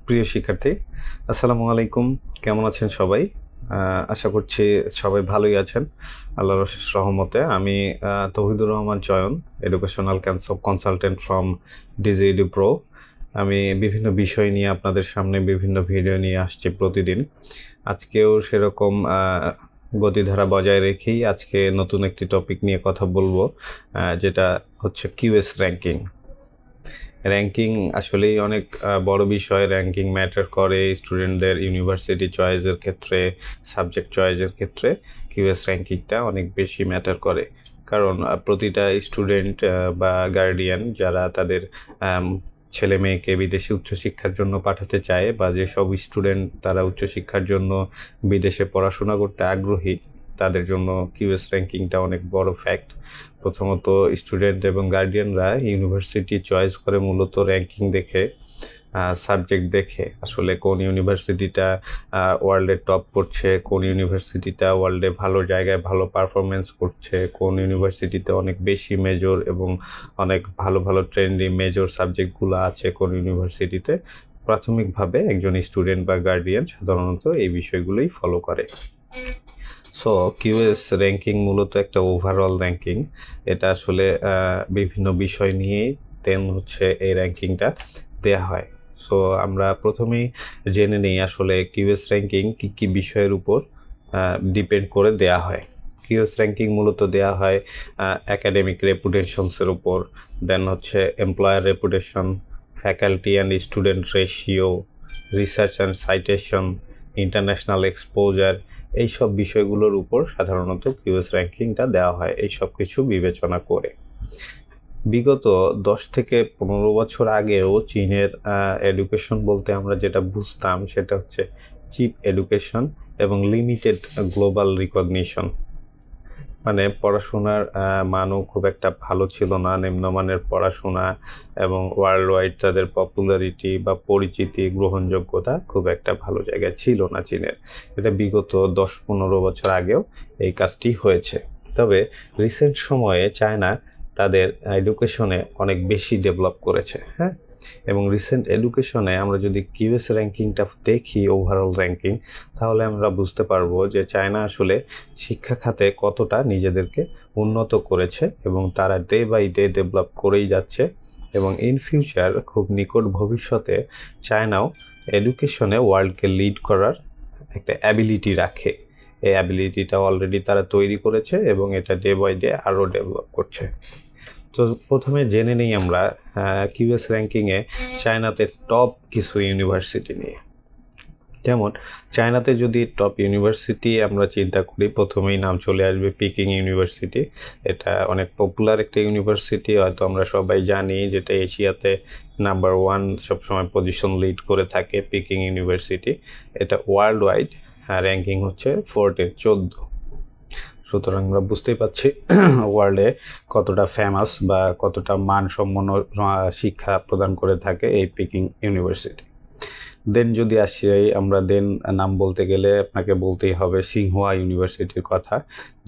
প্রিয় শিক্ষার্থী, আসসালামু আলাইকুম। কেমন আছেন সবাই? আশা করছি সবাই ভালোই আছেন আল্লাহর অশেষ রহমতে। আমি তৌহিদুর রহমান চয়ন, এডুকেশনাল কনসালটেন্ট ফ্রম ডিজিইডি প্রো। আমি বিভিন্ন বিষয় নিয়ে আপনাদের সামনে বিভিন্ন ভিডিও নিয়ে আসছি প্রতিদিন। আজকেও সেরকম গতিধারা বজায় রেখেই আজকে নতুন একটি টপিক নিয়ে কথা বলবো, যেটা হচ্ছে কিউএস র্যাঙ্কিং। র্যাঙ্কিং আসলেই অনেক বড় বিষয়। র্যাঙ্কিং ম্যাটার করে স্টুডেন্টদের ইউনিভার্সিটি চয়েসের ক্ষেত্রে, সাবজেক্ট চয়েসের ক্ষেত্রে কিউএস র্যাঙ্কিংটা অনেক বেশি ম্যাটার করে। কারণ প্রতিটা স্টুডেন্ট বা গার্ডিয়ান যারা তাদের ছেলে মেয়েকে বিদেশে উচ্চশিক্ষার জন্য পাঠাতে চায়, বা যেসব স্টুডেন্ট তারা উচ্চশিক্ষার জন্য বিদেশে পড়াশোনা করতে আগ্রহী, তাদের জন্য কিউএস র্যাঙ্কিংটা অনেক বড় ফ্যাক্ট। প্রথমত স্টুডেন্ট এবং গার্ডিয়ানরা ইউনিভার্সিটি চয়েস করে মূলত র্যাঙ্কিং দেখে, সাবজেক্ট দেখে, আসলে কোন ইউনিভার্সিটিটা ওয়ার্ল্ডে টপ করছে, কোন ইউনিভার্সিটিটা ওয়ার্ল্ডে ভালো জায়গায় ভালো পারফরমেন্স করছে, কোন ইউনিভার্সিটিতে অনেক বেশি মেজর এবং অনেক ভালো ভালো ট্রেন্ডি মেজর সাবজেক্টগুলো আছে কোন ইউনিভার্সিটিতে। প্রাথমিকভাবে একজন স্টুডেন্ট বা গার্ডিয়ান সাধারণত এই বিষয়গুলোই ফলো করে। সো কিউএস র্যাঙ্কিং মূলত একটা ওভারঅল র্যাঙ্কিং। এটা আসলে বিভিন্ন বিষয় নিয়েই দেন হচ্ছে এই র্যাঙ্কিংটা দেয়া হয়। সো আমরা প্রথমেই জেনে নিই আসলে কিউএস র্যাঙ্কিং কী কী বিষয়ের উপর ডিপেন্ড করে দেয়া হয়। কিউএস র্যাঙ্কিং মূলত দেয়া হয় অ্যাকাডেমিক রেপুটেশনসের উপর, দেন হচ্ছে employer reputation, faculty and student ratio, research and citation, international exposure, এই সব বিষয়গুলোর উপর সাধারণত কিউএস র্যাঙ্কিংটা দেওয়া হয় এই সব কিছু বিবেচনা করে। বিগত 10 থেকে 15 বছর আগেও চীনের এডুকেশন বলতে আমরা যেটা বুঝতাম সেটা হচ্ছে চিপ এডুকেশন এবং লিমিটেড গ্লোবাল রিকগনিশন। মানে পড়াশোনার মানও খুব একটা ভালো ছিল না, নিম্নমানের পড়াশোনা, এবং ওয়ার্ল্ড ওয়াইড তাদের পপুলারিটি বা পরিচিতি, গ্রহণযোগ্যতা খুব একটা ভালো জায়গায় ছিল না চীনের। এটা বিগত 10-15 বছর আগেও এই কাজটি হয়েছে। তবে রিসেন্ট সময়ে চায়না তাদের এডুকেশনে অনেক বেশি ডেভেলপ করেছে, হ্যাঁ। এবং রিসেন্ট এডুকেশনে আমরা যদি কিউএস র্যাঙ্কিংটা দেখি, ওভারঅল র্যাঙ্কিং, তাহলে আমরা বুঝতে পারবো যে চায়না আসলে শিক্ষা খাতে কতটা নিজেদেরকে উন্নত করেছে এবং তারা ডে বাই ডে ডেভেলপ করেই যাচ্ছে। এবং ইন ফিউচার, খুব নিকট ভবিষ্যতে, চায়নাও এডুকেশনে ওয়ার্ল্ডকে লিড করার একটা অ্যাবিলিটি রাখে। এই অ্যাবিলিটিটা অলরেডি তারা তৈরি করেছে এবং এটা ডে বাই ডে আরও ডেভেলপ করছে। তো প্রথমে জেনে নিই আমরা কিউএস র্যাঙ্কিংয়ে চায়নাতে টপ কিছু ইউনিভার্সিটি নিয়ে। যেমন চায়নাতে যদি টপ ইউনিভার্সিটি আমরা চিন্তা করি, প্রথমেই নাম চলে আসবে পিকিং ইউনিভার্সিটি। এটা অনেক পপুলার একটা ইউনিভার্সিটি, হয়তো আমরা সবাই জানি, যেটা এশিয়াতে নাম্বার 1 সবসময় পজিশন লিড করে থাকে পিকিং ইউনিভার্সিটি। এটা ওয়ার্ল্ড ওয়াইড র্যাঙ্কিং হচ্ছে 14 সুতরাং আমরা বুঝতেই পারছি ওয়ার্ল্ডে কতটা ফেমাস বা কতটা মানসম্পন্ন শিক্ষা প্রদান করে থাকে এই পিকিং ইউনিভার্সিটি। দেন যদি আসি আমরা, দেন নাম বলতে গেলে আপনাকে বলতেই হবে সিংহুয়া ইউনিভার্সিটির কথা,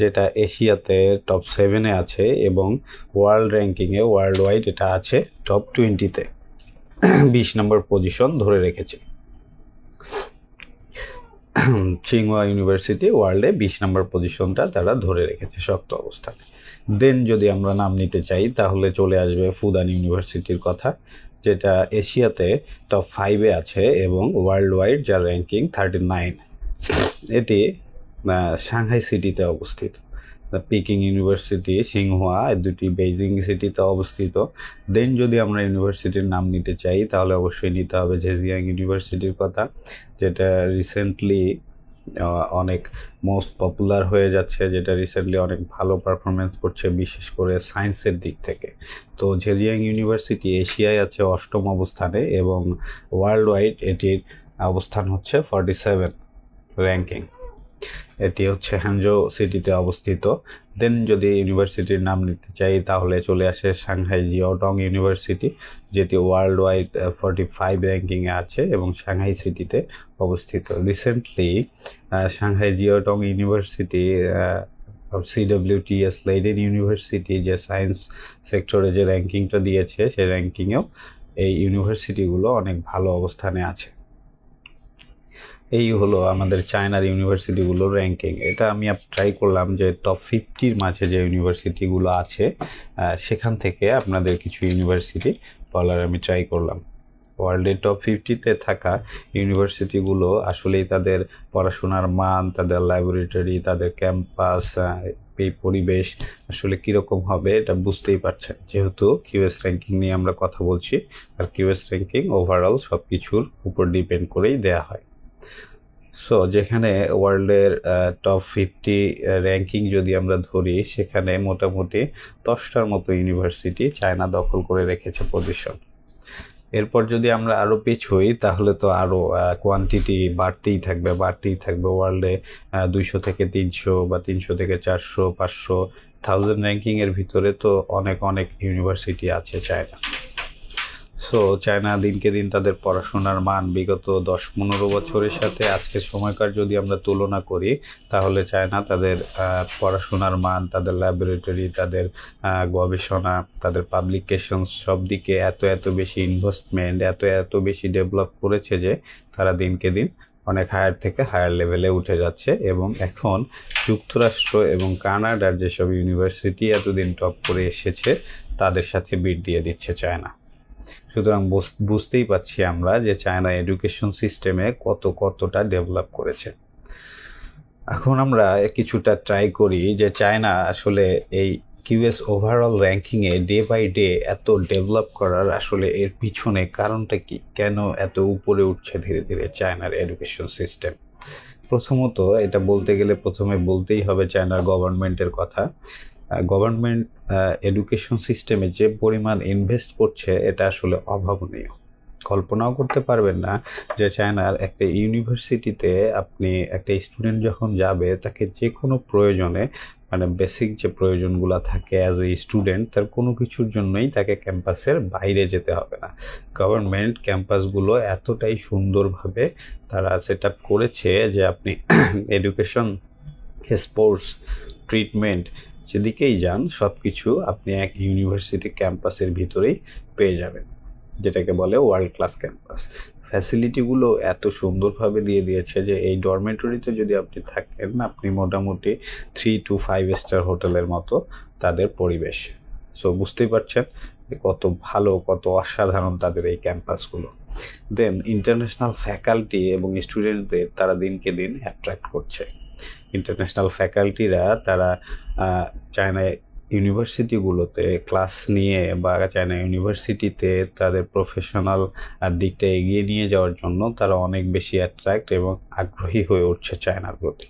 যেটা এশিয়াতে টপ 7-এ আছে এবং ওয়ার্ল্ড র্যাঙ্কিংয়ে ওয়ার্ল্ড ওয়াইড এটা আছে টপ 20-তে, 20 নম্বর পজিশন ধরে রেখেছে। সিংহুয়া ইউনিভার্সিটি ওয়ার্ল্ডে 20 নম্বর পজিশনটা তারা ধরে রেখেছে শক্ত অবস্থানে। দেন যদি আমরা নাম নিতে চাই তাহলে চলে আসবে ফুদান ইউনিভার্সিটির কথা, যেটা এশিয়াতে টপ 5-এ আছে এবং ওয়ার্ল্ড ওয়াইড যার র্যাঙ্কিং 39। এটি সাংহাই সিটিতে অবস্থিত। পিকিং ইউনিভার্সিটি, সিংহুয়া, দুটি বেইজিং সিটিতে অবস্থিত। দেন যদি আমরা ইউনিভার্সিটির নাম নিতে চাই তাহলে অবশ্যই নিতে হবে জেজিয়াং ইউনিভার্সিটির কথা, যেটা রিসেন্টলি অনেক মোস্ট পপুলার হয়ে যাচ্ছে, যেটা রিসেন্টলি অনেক ভালো পারফরমেন্স করছে বিশেষ করে সায়েন্সের দিক থেকে। তো জেজিয়াং ইউনিভার্সিটি এশিয়ায় আছে 8ম অবস্থানে এবং ওয়ার্ল্ড ওয়াইড এটির অবস্থান হচ্ছে 47 র্যাঙ্কিং। এটি হচ্ছে হ্যানজো সিটিতে অবস্থিত। দেন যদি ইউনিভার্সিটির নাম নিতে চাই তাহলে চলে আসে সাংহাই জিয়াওটং ইউনিভার্সিটি, যেটি ওয়ার্ল্ড ওয়াইড 45 র্যাঙ্কিংয়ে আছে এবং সাংহাই সিটিতে অবস্থিত। Recently Shanghai Jiaotong university CWTS Leiden university যে সায়েন্স সেক্টরে যে র্যাঙ্কিংটা দিয়েছে, সেই র্যাঙ্কিংয়েও এই ইউনিভার্সিটিগুলো অনেক ভালো অবস্থানে আছে। এই হলো আমাদের চায়নার ইউনিভার্সিটিগুলোর র্যাঙ্কিং। এটা আমি ট্রাই করলাম যে টপ 50-র মাঝে যে ইউনিভার্সিটিগুলো আছে সেখান থেকে আপনাদের কিছু ইউনিভার্সিটি বলার আমি ট্রাই করলাম। ওয়ার্ল্ডের টপ 50-তে থাকা ইউনিভার্সিটিগুলো আসলেই তাদের পড়াশোনার মান, তাদের ল্যাবরেটরি, তাদের ক্যাম্পাস, এই পরিবেশ আসলে কীরকম হবে এটা বুঝতেই পারছেন, যেহেতু কিউএস র্যাঙ্কিং নিয়ে আমরা কথা বলছি। আর কিউএস র্যাঙ্কিং ওভারঅল সব কিছুর উপর ডিপেন্ড করেই দেয়া হয়। সো যেখানে ওয়ার্ল্ডের টপ 50 র্যাঙ্কিং যদি আমরা ধরি, সেখানে মোটামুটি 10টার মতো ইউনিভার্সিটি চায়না দখল করে রেখেছে পজিশন। এরপর যদি আমরা আরও পিছুই তাহলে তো আরও কোয়ান্টিটি বাড়তেই থাকবে। ওয়ার্ল্ডে 200 থেকে 300 বা 300 থেকে 400, 500, 1000 র্যাঙ্কিংয়ের ভিতরে তো অনেক ইউনিভার্সিটি আছে চায়না। সো চায়না দিনকে দিন তাদের পড়াশোনার মান বিগত 10-15 বছরের সাথে আজকের সময়কার যদি আমরা তুলনা করি, তাহলে চায়না তাদের পড়াশোনার মান, তাদের ল্যাবরেটরি, তাদের গবেষণা, তাদের পাবলিকেশন সব দিকে এত বেশি ইনভেস্টমেন্ট, এত বেশি ডেভেলপ করেছে যে তারা দিনকে দিন অনেক হায়ার থেকে হায়ার লেভেলে উঠে যাচ্ছে। এবং এখন যুক্তরাষ্ট্র এবং কানাডার যেসব ইউনিভার্সিটি এতদিন টপ করে এসেছে তাদের সাথে বিট দিয়ে দিচ্ছে চায়না। সুতরাং বুঝতেই পারছি আমরা যে চায়না এডুকেশন সিস্টেমে কতটা ডেভেলপ করেছে। এখন আমরা কিছুটা ট্রাই করি যে চায়না আসলে এই কিউএস ওভারঅল র্যাঙ্কিংয়ে ডে বাই ডে এত ডেভেলপ করার আসলে এর পিছনে কারণটা কি, কেন এত উপরে উঠছে ধীরে ধীরে চায়নার এডুকেশন সিস্টেম। প্রথমত এটা বলতে গেলে প্রথমে বলতেই হবে চায়নার গভর্নমেন্টের কথা। গভর্নমেন্ট এডুকেশন সিস্টেমে যে পরিমাণ ইনভেস্ট করছে এটা আসলে অভাবনীয়। কল্পনাও করতে পারবেন না যে চায়নার একটা ইউনিভার্সিটিতে আপনি একটা স্টুডেন্ট যখন যাবে তাকে যে কোনো প্রয়োজনে, মানে বেসিক যে প্রয়োজনগুলো থাকে অ্যাজ এ স্টুডেন্ট, তার কোনো কিছুর জন্যই তাকে ক্যাম্পাসের বাইরে যেতে হবে না। গভর্নমেন্ট ক্যাম্পাসগুলো এতটাই সুন্দরভাবে তারা সেট আপ করেছে যে আপনি এডুকেশন, স্পোর্টস, ট্রিটমেন্ট যেদিকেই যান সব কিছু আপনি এক ইউনিভার্সিটি ক্যাম্পাসের ভিতরেই পেয়ে যাবেন, যেটাকে বলে ওয়ার্ল্ড ক্লাস ক্যাম্পাস। ফ্যাসিলিটিগুলো এত সুন্দরভাবে দিয়ে দিয়েছে যে এই ডরমেটরিতে যদি আপনি থাকেন, আপনি মোটামুটি 3 to 5 স্টার হোটেলের মতো তাদের পরিবেশ। সো বুঝতেই পারছেন যে কত ভালো, কত অসাধারণ তাদের এই ক্যাম্পাসগুলো। দেন ইন্টারন্যাশনাল ফ্যাকাল্টি এবং স্টুডেন্টদের তারা দিনকে দিন অ্যাট্রাক্ট করছে। ইন্টারন্যাশনাল ফ্যাকাল্টিরা তারা চায়না ইউনিভার্সিটিগুলোতে ক্লাস নিয়ে বা চায়না ইউনিভার্সিটিতে তাদের প্রফেশনাল দিকটা এগিয়ে নিয়ে যাওয়ার জন্য তারা অনেক বেশি অ্যাট্রাক্ট এবং আগ্রহী হয়ে উঠছে চায়নার প্রতি।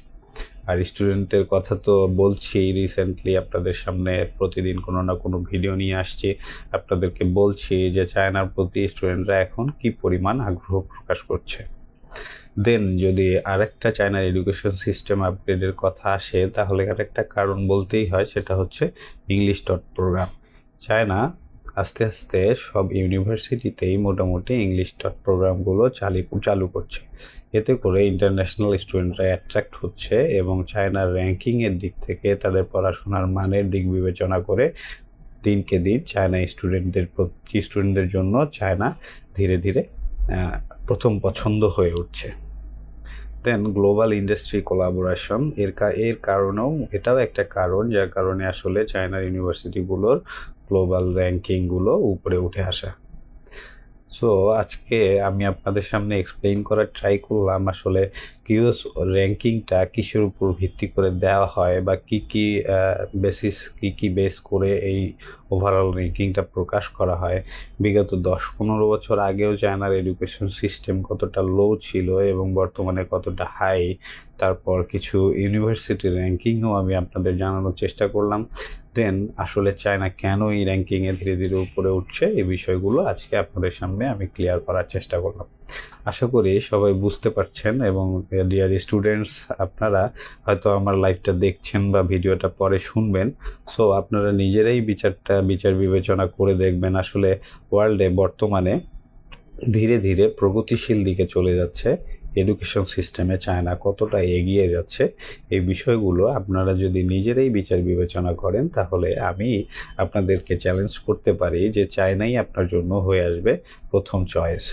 আর স্টুডেন্টদের কথা তো বলছি, রিসেন্টলি আপনাদের সামনে প্রতিদিন কোনো না কোনো ভিডিও নিয়ে আসছি, আপনাদেরকে বলছি যে চায়নার প্রতি স্টুডেন্টরা এখন কি পরিমাণ আগ্রহ প্রকাশ করছে। দেন যদি আরেকটা চায়নার এডুকেশন সিস্টেম আপগ্রেডের কথা আসে, তাহলে আরেকটা কারণ বলতেই হয়, সেটা হচ্ছে ইংলিশ ডট প্রোগ্রাম। চায়না আস্তে আস্তে সব ইউনিভার্সিটিতেই মোটামুটি ইংলিশ ডট প্রোগ্রামগুলো চালু করছে। এতে করে ইন্টারন্যাশনাল স্টুডেন্টরা অ্যাট্রাক্ট হচ্ছে এবং চায়নার র্যাঙ্কিংয়ের দিক থেকে তাদের পড়াশোনার মানের দিক বিবেচনা করে দিনকে দিন চায়না স্টুডেন্টদের জন্য চায়না ধীরে ধীরে প্রথম পছন্দ হয়ে উঠছে। দেন গ্লোবাল ইন্ডাস্ট্রি কোলাবোরেশন, এর কারণেও এটাও একটা কারণ যার কারণে আসলে চায়নার ইউনিভার্সিটিগুলোর গ্লোবাল র্যাঙ্কিংগুলো উপরে উঠে আসা। সো আজকে আমি আপনাদের সামনে এক্সপ্লেইন করার ট্রাই করলাম আসলে কিউএস র্যাঙ্কিংটা কিসের উপর ভিত্তি করে দেওয়া হয় বা কি বেস করে এই ওভারঅল র্যাঙ্কিংটা প্রকাশ করা হয়। বিগত 10-15 বছর আগেও চায়নার এডুকেশন সিস্টেম কতটা লো ছিল এবং বর্তমানে কতটা হাই, তারপর কিছু ইউনিভার্সিটি র্যাঙ্কিংও আমি আপনাদের জানানোর চেষ্টা করলাম। দেন আসলে চায়না কেন এই র্যাঙ্কিংয়ে ধীরে ধীরে উপরে উঠছে, এই বিষয়গুলো আজকে আপনাদের সামনে আমি ক্লিয়ার করার চেষ্টা করলাম। আশা করি সবাই বুঝতে পারছেন এবং ডিয়ার স্টুডেন্টস, আপনারা হয়তো আমার লাইভটা দেখছেন বা ভিডিওটা পরে শুনবেন। সো আপনারা নিজেরাই বিচার বিবেচনা করে দেখবেন আসলে ওয়ার্ল্ডে বর্তমানে ধীরে ধীরে প্রগতিশীল দিকে চলে যাচ্ছে এডুকেশন সিস্টেমে চায়না কতটা এগিয়ে যাচ্ছে। এই বিষয়গুলো আপনারা যদি নিজেরাই বিচার বিবেচনা করেন, তাহলে আমি আপনাদেরকে চ্যালেঞ্জ করতে পারি যে চায়নাই আপনার জন্য হয়ে আসবে প্রথম চয়েস।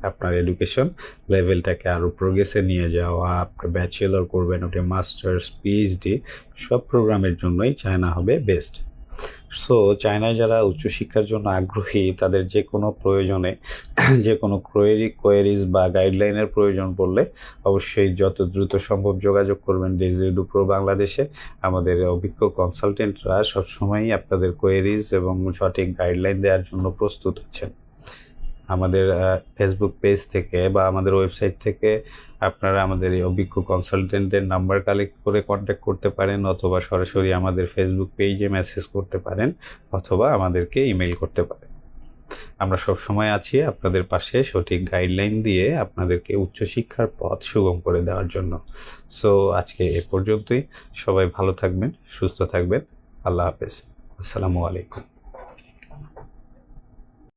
আপনার এডুকেশন লেভেলটাকে আরও প্রোগ্রেসে নিয়ে যাওয়া, আপনার ব্যাচেলর করবেন, ওটা মাস্টার্স, পিএইচডি, সব প্রোগ্রামের জন্যই চায়না হবে বেস্ট। সো চায়নায় যারা উচ্চশিক্ষার জন্য আগ্রহী, তাদের যে কোনো প্রয়োজনে যে কোনো কোয়েরিজ বা গাইডলাইনের প্রয়োজন পড়লে অবশ্যই যত দ্রুত সম্ভব যোগাযোগ করবেন ডেজি এডুপ্রো বাংলাদেশে। আমাদের অভিজ্ঞ কনসালটেন্টরা সবসময়ই আপনাদের কোয়েরিজ এবং সঠিক গাইডলাইন দেওয়ার জন্য প্রস্তুত আছেন। আমাদের ফেসবুক পেজ থেকে বা আমাদের ওয়েবসাইট থেকে আপনারা আমাদের এই অভিজ্ঞ কনসালটেন্টের নাম্বার কালেক্ট করে কন্ট্যাক্ট করতে পারেন, অথবা সরাসরি আমাদের ফেসবুক পেজে মেসেজ করতে পারেন, অথবা আমাদেরকে ইমেল করতে পারেন। আমরা সবসময় আছি আপনাদের পাশে সঠিক গাইডলাইন দিয়ে আপনাদেরকে উচ্চশিক্ষার পথ সুগম করে দেওয়ার জন্য। সো আজকে এ পর্যন্তই। সবাই ভালো থাকবেন, সুস্থ থাকবেন। আল্লাহ হাফেজ। আসসালামু আলাইকুম।